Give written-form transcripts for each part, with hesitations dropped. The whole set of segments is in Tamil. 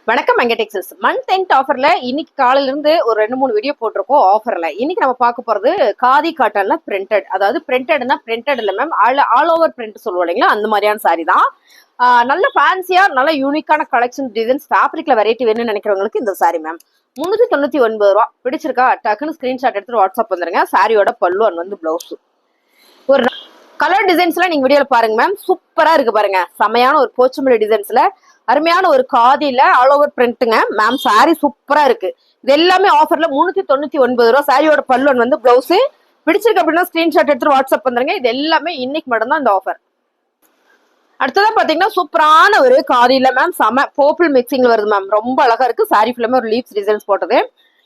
வணக்கம் மங்க டெக்ஸ்டைல்ஸ். மந்த் எண்ட் ஆஃபர்ல இன்னைக்கு காலையில இருந்து ஒரு 2-3 வீடியோ போட்டிருக்கோம் ஆஃபர்ல. இன்னைக்கு நம்ம பார்க்க போறது காதி காட்டன்ல பிரிண்டட். அதாவது பிரிண்டட்னா பிரிண்டட் இல்ல மேம், ஆல் ஓவர் பிரிண்ட் சொல்லுவோம் இல்லைங்களா, அந்த மாதிரியான சாரி தான். நல்ல ஃபேன்சியா நல்ல யூனிக்கான கலெக்ஷன் டிசைன்ஸ் ஃபேப்ரிக்ல வெரைட்டி வேணும்னு நினைக்கிறவங்களுக்கு இந்த சாரி மேம் 399 ரூபா. பிடிச்சிருக்கா டக்குன்னு ஸ்கிரீன்ஷாட் எடுத்து வாட்ஸ்அப் வந்துருங்க. சாரியோட பல்லு வந்து பிளவுஸ். ஒரு கலர் டிசைன்ஸ்ல நீங்க வீடியோல பாருங்க மேம், சூப்பரா இருக்கு பாருங்க. செமையான ஒரு போச்சம்பள்ளி டிசைன்ஸ்ல அருமையான ஒரு காதியில ஆல் ஓவர் பிரிண்ட்டுங்க மேம். சாரி சூப்பரா இருக்கு. இது எல்லாமே ஆஃபர்ல 399 ரூபா. சாரியோட பல்லு வந்து பிளவுஸ். பிடிச்சிருக்கு அப்படின்னா ஸ்கிரீன்ஷாட் எடுத்து வாட்ஸ்அப் வந்துருங்க. இது எல்லாமே இன்னைக்கு மட்டும்தான் இந்த ஆஃபர். அடுத்ததான் பாத்தீங்கன்னா சூப்பரான ஒரு காதியில மேம் செம பர்பிள் மிக்சிங்ல வருது மேம். ரொம்ப அழகா இருக்கு. சாரி ஃபுல்லாமே ஒரு லீவ்ஸ் டிசைன்ஸ் போட்டது.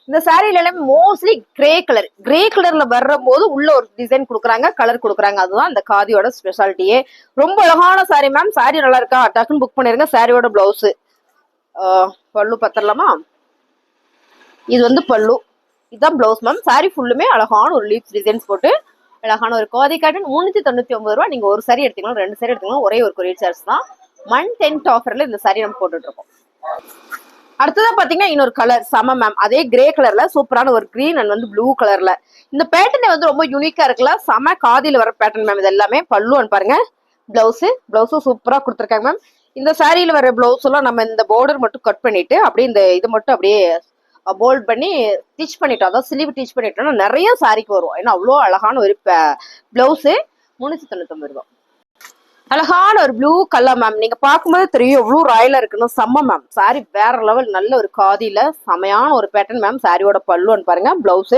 இந்த சாரில எல்லாமே மோஸ்ட்லி கிரே கலர்ல வர்ற போது உள்ள ஒரு டிசைன் கொடுக்குறாங்க, கலர் கொடுக்குறாங்க. அதுதான் இந்த காதியோட ஸ்பெஷாலிட்டியே. ரொம்ப அழகான சாரி மேம். சாரி நல்லா இருக்கா டக்குன்னு புக் பண்ணிருங்க. சாரியோட பிளவுஸ் பல்லு பத்திரலாமா? இது வந்து பல்லு, இதுதான் பிளவுஸ் மேம். சாரி ஃபுல்லுமே அழகான ஒரு லீவ்ஸ் டிசைன்ஸ் போட்டு அழகான ஒரு காதி காட்டன் 399 ரூபா. நீங்க ஒரு சாரி எடுத்தீங்கன்னா 2 சாரி எடுத்தீங்கன்னா ஒரே ஒரு கொரியர் சார்ஜ் தான். மந்த் எண்ட் ஆஃபர்ல இந்த சாரி நம்ம போட்டுட்டு இருக்கோம். அடுத்ததான் பாத்தீங்கன்னா இன்னொரு கலர் சம மேம். அதே கிரே கலர்ல சூப்பரான ஒரு கிரீன் அண்ட் வந்து ப்ளூ கலர்ல இந்த பேட்டர்ன் வந்து ரொம்ப யூனிக்கா இருக்குல்ல. செம காதியில வர பேட்டர்ன் மேம். இது எல்லாமே பல்லு பாருங்க. பிளவுஸும் சூப்பரா கொடுத்துருக்காங்க மேம். இந்த சாரியில வர பிளவுஸ் எல்லாம் நம்ம இந்த பார்டர் மட்டும் கட் பண்ணிட்டு அப்படியே இந்த இது மட்டும் அப்படியே போல்ட் பண்ணி ஸ்டிச் பண்ணிட்டோம். அதாவது ஸ்லீவ் ஸ்டிச் பண்ணிட்டோம்னா நிறைய சாரிக்கு வரும். ஏன்னா அவ்வளோ அழகான ஒரு பிளவுஸ் 399 ரூபாய். அழகான ஒரு ப்ளூ கலர் மேம். நீங்க பார்க்கும்போது தெரியும் எவ்வளவு ராயலா இருக்குன்னு. செம்ம மேம். சாரி வேற லெவல். நல்ல ஒரு காதியில செமையான ஒரு பேட்டர்ன் மேம். சாரியோட பல்லுன்னு பாருங்க. பிளவுஸ்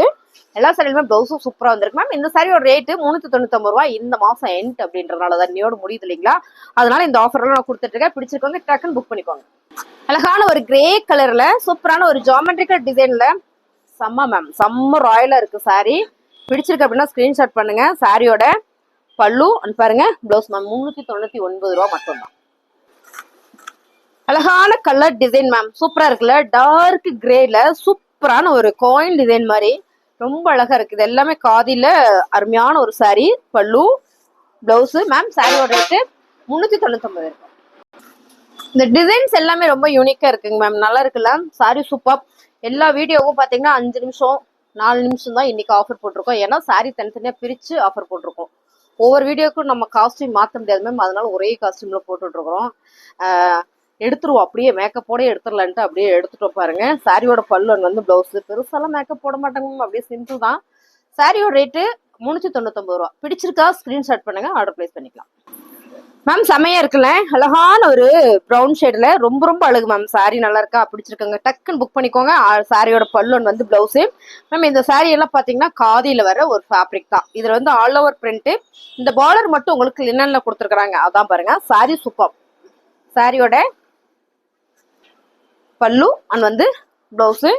எல்லா சாரியுமே பிளவுஸும் சூப்பரா வந்திருக்கு மேம். இந்த சாரியோட ரேட்டு 399 ரூபாய். இந்த மாசம் எண்ட் அப்படின்றதுனாலதான் இன்னையோட முடியுது இல்லைங்களா, அதனால இந்த ஆஃபர் நான் கொடுத்துட்டு இருக்கேன். பிடிச்சிருக்கோங்க டக்குன்னு புக் பண்ணிக்கோங்க. அழகான ஒரு கிரே கலர்ல சூப்பரான ஒரு ஜாமெட்ரிக்கல் டிசைன்ல செம்ம மேம். செம்ம ராயலா இருக்கு சாரி. பிடிச்சிருக்கு அப்படின்னா ஸ்கிரீன்ஷாட் பண்ணுங்க. சாரியோட பல்லு பாருங்க. பிளவுஸ் மேம் 399 ரூபா மட்டும்தான். அழகான கலர் டிசைன் மேம். சூப்பரா இருக்குல்ல. டார்க் கிரேல சூப்பரான ஒரு காயின் டிசைன் மாதிரி ரொம்ப அழகா இருக்கு. இது எல்லாமே காதியில அருமையான ஒரு சாரி. பல்லு பிளவுஸ் மேம். சாரியோட ரேட்டு 399 ரூபாய். இந்த டிசைன்ஸ் எல்லாமே ரொம்ப யூனிக்கா இருக்குங்க மேம். நல்லா இருக்குல்ல. Sorry super. எல்லா வீடியோவும் பாத்தீங்கன்னா 5 நிமிஷம் 4 நிமிஷம் தான் இன்னைக்கு ஆஃபர் போட்டிருக்கோம். ஏன்னா சாரி தனித்தனியா பிரிச்சு ஆஃபர் போட்டிருக்கோம். ஒவ்வொரு வீடியோக்கும் நம்ம காஸ்டியூம் மாற்ற முடியாது மேம். அதனால ஒரே காஸ்டியூம்ல போட்டுட்டு இருக்கிறோம். எடுத்துருவோம் அப்படியே மேக்கப்போட எடுத்துடலான்ட்டு அப்படியே எடுத்துட்டோம் பாருங்க. சாரியோட பல்லு வந்து பிளவுஸ். பெருசாலாம் மேக்கப் போட மாட்டாங்க மேம். அப்படியே சிம்பிள் தான். சாரியோட ரேட்டு 399 ரூபா. பிடிச்சிருக்கா ஸ்கிரீன்ஷாட் பண்ணுங்க, ஆர்டர் பிளேஸ் பண்ணிக்கலாம் மேம். செமையா இருக்குல்ல. அழகான ஒரு ப்ரௌன் ஷேட்ல ரொம்ப ரொம்ப அழகு மேம். சாரி நல்லா இருக்கா பிடிச்சிருக்கங்க டக்குன்னு புக் பண்ணிக்கோங்க. சாரியோட பல்லு வந்து பிளவுஸ் மேம். இந்த சாரி எல்லாம் பாத்தீங்கன்னா காதியில வர ஒரு ஃபேப்ரிக் தான். இதுல வந்து ஆல் ஓவர் பிரிண்ட். இந்த பார்டர் மட்டும் உங்களுக்கு லினன்ல கொடுத்துருக்காங்க. அதான் பாருங்க. Sorry super. சாரியோட பல்லு அண்ட் வந்து பிளவுஸ்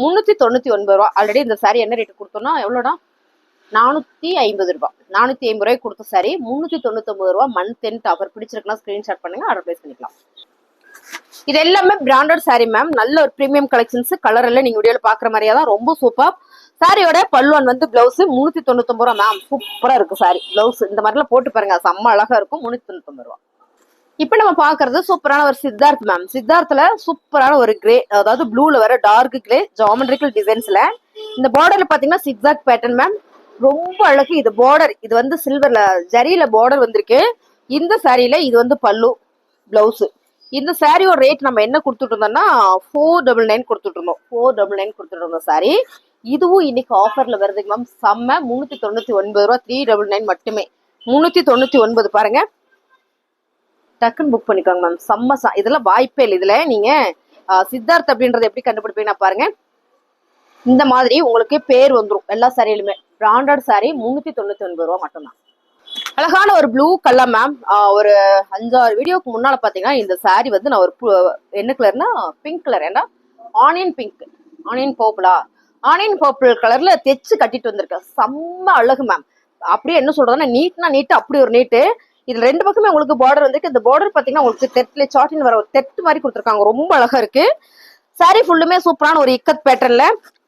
399 ரூபா. ஆல்ரெடி இந்த சாரி என்ன ரேட்டு கொடுத்தோம்னா எவ்வளோடா 450 ரூபாய். 450 ரூபாய்க்கு கொடுத்த சாரி 399 ரூபாய். Month end offer. பிடிச்சிருக்குன்னா ஸ்கிரீன்ஷாட் பண்ணுங்க, ஆர்டர் பிளேஸ் பண்ணிக்கலாம். இது எல்லாமே பிராண்டட் சாரி மேம். நல்ல ஒரு பிரீமியம் கலெக்ஷன்ஸ். கலர் எல்லாம் நீங்க வீடியோல பாக்குற மாதிரியா தான் ரொம்ப சூப்பர். சாரியோட பல்லுவன் வந்து பிளவுஸ் 399 ரூபாய் மேம். சூப்பரா இருக்கு சாரி. பிளவுஸ் இந்த மாதிரிலாம் போட்டு பாருங்க. செம்ம அழகா இருக்கும். 399 ரூபாய். இப்ப நம்ம பாக்குறது சூப்பரான ஒரு சித்தார்த் மேம். சித்தார்த்ல சூப்பரான ஒரு கிரே, அதாவது ப்ளூல வர டார்க் கிரே ஜாமெட்ரிக்கல் டிசைன்ஸ்ல இந்த பார்டர்ல பாத்தீங்கன்னா சிக்ஸாக் பேட்டர்ன் மேம். ரொம்ப அழகு. இது பார்டர் இது வந்து சில்வர்ல ஜரியில பார்டர் வந்திருக்கு. இந்த சாரியில இது வந்து பல்லு பிளவுஸ். இந்த சாரியோட ரேட் நம்ம என்ன கொடுத்துட்டு இருந்தோம்னா 499 கொடுத்துட்டு இருந்தோம். 499 கொடுத்துட்டு இருந்தோம் சாரி. இதுவும் இன்னைக்கு ஆஃபர்ல வருதுங்க மேம். செம்ம 399 ரூபா. 399 மட்டுமே. 399 பாருங்க. டக்குன்னு புக் பண்ணிக்கோங்க மேம். செம்ம இதெல்லாம் வாய்ப்பே இல்லை. இதுல நீங்க சித்தார்த் அப்படின்றத எப்படி கண்டுபிடிப்பீங்கன்னா பாருங்க. இந்த மாதிரி உங்களுக்கு பேர் வந்துடும் எல்லா சாரியிலுமே. பிராண்டட் சாரி 399 ரூபா மட்டும்தான். அழகான ஒரு ப்ளூ கலர் மேம். ஒரு 5-6 வீடியோக்கு முன்னால பாத்தீங்கன்னா இந்த சாரி வந்து நான் ஒரு என்ன கலர்னா பிங்க் கலர். ஏன்னா ஆனியன் பிங்க், ஆனியன் பர்பிளா, ஆனியன் பர்பிள் கலர்ல தைச்சு கட்டிட்டு வந்திருக்கேன். செம்ம அழகு மேம். அப்படியே என்ன சொல்றதுன்னா நீட்னா நீட்டு, அப்படி ஒரு நீட்டு. இதுல 2 பக்கமே உங்களுக்கு பார்டர் வந்துருக்கு. இந்த பார்டர் பாத்தீங்கன்னா உங்களுக்கு தெட்ல சாட்டின் வர ஒரு தெட்டு மாதிரி கொடுத்துருக்காங்க. ரொம்ப அழகா இருக்கு. சாரி ஃபுல்லுமே சூப்பரான ஒரு இக்கத் பேட்டர்ல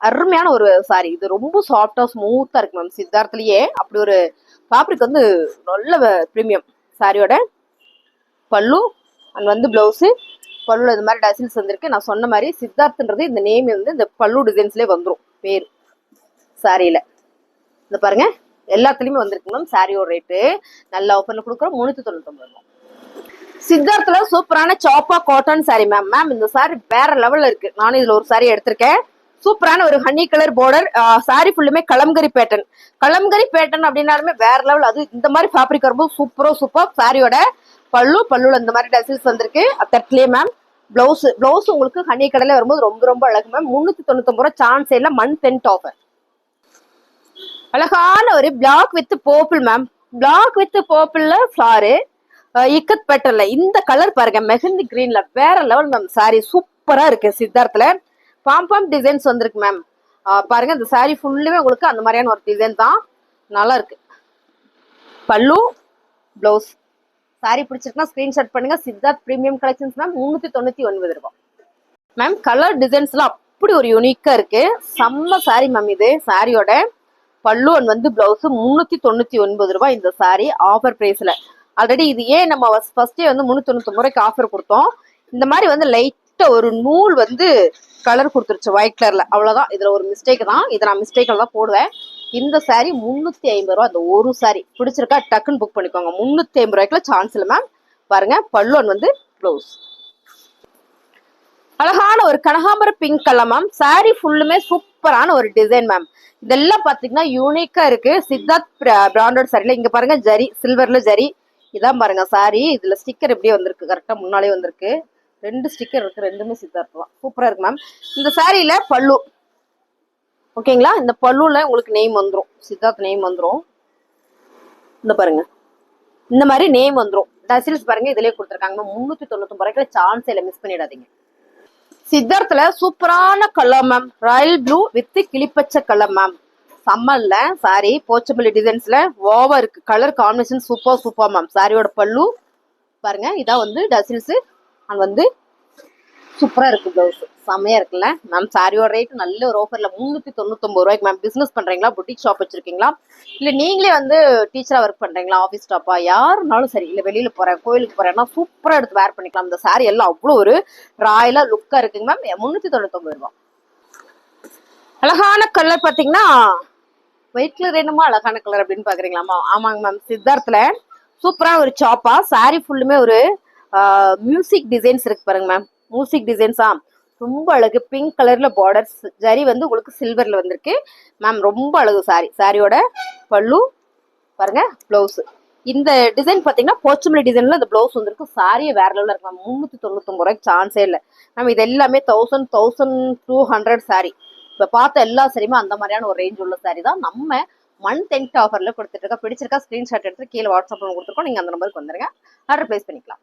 அருமையான ஒரு சாரி. இது ரொம்ப சாஃப்டா ஸ்மூத்தா இருக்கு மேம். சித்தார்த்லயே அப்படி ஒரு ஃபேப்ரிக் வந்து நல்ல பிரீமியம். சாரியோட பல்லு அண்ட் வந்து பிளவுஸ் பல்லுல இந்த மாதிரி டசில்ஸ் வந்திருக்கு. நான் சொன்ன மாதிரி சித்தார்த்ன்றது இந்த நேம் வந்து இந்த பல்லு டிசைன்ஸ்லேயே வந்துடும் பேர் சாரியில. இந்த பாருங்க எல்லாத்துலயுமே வந்திருக்கு மேம். சாரியோட ரேட்டு நல்ல ஆஃபர்ல கொடுக்குறோம் 399 ரூபாய். சித்தார்த்ல சூப்பரான சாப்பா காட்டன் சாரி மேம். மேம் இந்த சாரி வேற லெவல்ல இருக்கு. நானும் இதுல ஒரு சாரி எடுத்திருக்கேன். சூப்பரான ஒரு ஹனி கலர் பார்டர். சாரி ஃபுல்லுமே கலம்கரி பேட்டர்ன். கலம்கரி பேட்டர்ன் அப்படின்னாலுமே வேற லெவல். அது இந்த மாதிரி ஃபேப்ரிக் வரும்போது சூப்பர். சாரியோட பல்லுல இந்த மாதிரி டசில்ஸ் வந்திருக்கு. தட்லயே மேம் பிளவுஸ் உங்களுக்கு ஹனி கலர்ல வரும்போது ரொம்ப அழகு மேம். 399 ரூபாய். சான்ஸ் இல்ல. Month end offer. அழகான ஒரு black with purple ma'am. Black with பர்பிள்ல ஃபிளாரு இக்கத் பேட்டர்ல இந்த கலர் பாருங்க மெஹந்தி கிரீன்ல வேற லெவல் மேம். சாரி சூப்பரா இருக்கு. சித்தார்த்ல பாம் டிசைன்ஸ் வந்திருக்கு மேம். பாருங்க இந்த சாரி ஃபுல்லுமே உங்களுக்கு அந்த மாதிரியான ஒரு டிசைன் தான். நல்லா இருக்கு. பல்லு பிளவுஸ். சாரி பிடிச்சிருக்குன்னா ஸ்கிரீன்ஷாட் பண்ணுங்க. சித்தார்த் பிரீமியம் கலெக்ஷன்ஸ் மேம் 399 ரூபாய். மேம் கலர் டிசைன்ஸ்லாம் அப்படி ஒரு யூனிக்கா இருக்கு. செம்ம சாரி மேம். இது சாரியோட பல்லு வந்து பிளவுஸ் 399 ரூபாய். இந்த சாரி ஆஃபர் பிரைஸ்ல. ஆல்ரெடி இது ஏன் நம்ம ஃபர்ஸ்டே வந்து 399 ரூபாய்க்கு ஆஃபர் கொடுத்தோம். இந்த மாதிரி வந்து லைட்டா ஒரு நூல் வந்து கலர் கொடுத்துருச்சு ஒயிட் கலர்ல. அவ்வளவுதான். இதுல ஒரு மிஸ்டேக் தான். இதை நான் மிஸ்டேக்ல தான் போடுவேன். இந்த சாரி 350 ரூபாய். அந்த ஒரு சாரி பிடிச்சிருக்கா டக்குன்னு புக் பண்ணிக்கோங்க. 350 ரூபாய்க்குள்ள சான்ஸ் இல்லை மேம். பாருங்க பல்லு வந்து பிளவுஸ். அழகான ஒரு கனகாம்பர பிங்க் கலர் மேம். சாரி ஃபுல்லுமே சூப்பரான ஒரு டிசைன் மேம். இதெல்லாம் பாத்தீங்கன்னா யூனிக்கா இருக்கு. சித்தார்த் பிராண்டட் சாரில இங்க பாருங்க ஜரி சில்வர்ல ஜரி. இதான் பாருங்க சாரி. இதுல ஸ்டிக்கர் எப்படியே வந்திருக்கு. கரெக்டா முன்னாலே வந்திருக்கு. 2 ஸ்டிக்கர் இருக்கு. ரெண்டுமே சித்தார்த் தான். சூப்பரா இருக்கு மேம். இந்த சாரியில பல்லு ஓகேங்களா. இந்த பல்லுல உங்களுக்கு நேம் வந்துடும். சித்தார்த் நேம் வந்துடும். இந்த பாருங்க இந்த மாதிரி நேம் வந்துடும். டசில்ஸ் பாருங்க இதுலயே கொடுத்துருக்காங்க. 399 ரூபாய்க்கு சான்ஸ் இல்லை. மிஸ் பண்ணிடாதீங்க. சித்தார்த்ல சூப்பரான colour ma'am. Royal blue with கிளிப்பச்சை கலர் மேம். சம்மர்ல சாரி போச்சபிள் டிசைன்ஸ்ல ஓவர் இருக்கு. Colour combination super ma'am. சாரியோட பல்லு பாருங்க. இதான் வந்து டசில்ஸ் வந்து சூப்பரா இருக்கு. பிளவுஸ் செம்மையா இருக்குல்ல மேம். சாரியோட ரேட் நல்ல ஒரு ஆஃபர்ல 399 ரூபாய்க்கு மேம். பிசினஸ் பண்றீங்களா, புட்டிக் ஷாப் வச்சிருக்கீங்களா, இல்ல நீங்களே வந்து டீச்சரா ஒர்க் பண்றீங்களா, ஆஃபீஸ் ஸ்டாப்பா, யாருனாலும் சரி, இல்ல வெளியில போறேன் கோயிலுக்கு போறேன்னா சூப்பரா எடுத்து வேர் பண்ணிக்கலாம். இந்த சாரி எல்லாம் அவ்வளவு ஒரு ராயலா லுக்கா இருக்குங்க மேம். 399 ரூபாய். அழகான கலர் பாத்தீங்கன்னா ஒயிட் கலர் என்னமோ அழகான கலர் அப்படின்னு பாக்குறீங்களாமா. ஆமாங்க மேம். சித்தார்த்ல சூப்பரா ஒரு சாப்பா. சாரி ஃபுல்லுமே ஒரு மியூசிக் டிசைன்ஸ் இருக்கு பாருங்க மேம். மியூசிக் டிசைன்ஸா ரொம்ப அழகு. பிங்க் கலர்ல பார்டர்ஸ் ஜரி வந்து உங்களுக்கு சில்வர்ல வந்திருக்கு மேம். ரொம்ப அழகு சாரி. சாரியோட பல்லு பாருங்க. பிளவுஸ் இந்த டிசைன் பாத்தீங்கன்னா போச்சமல்லி டிசைன்ல இந்த பிளவுஸ் வந்திருக்கு. சாரியே வேற லெவல்ல இருக்கு மேம். 399 ரூபாய்க்கு சான்ஸே இல்லை மேம். இது எல்லாமே 1200 சாரி. இப்ப பார்த்த எல்லா சரியுமே அந்த மாதிரியான ஒரு ரேஞ்ச் உள்ள சாரி தான் நம்ம மந்த் எண்ட் ஆஃபர்ல கொடுத்துட்டு இருக்கா. பிடிச்சிருக்கா ஸ்கிரீன்ஷாட் எடுத்து கீழே வாட்ஸ்அப்ல கொடுத்துருக்கோம். நீங்க அந்த நம்பருக்கு வந்துருங்க. ஆர்டர் பிளேஸ் பண்ணிக்கலாம்.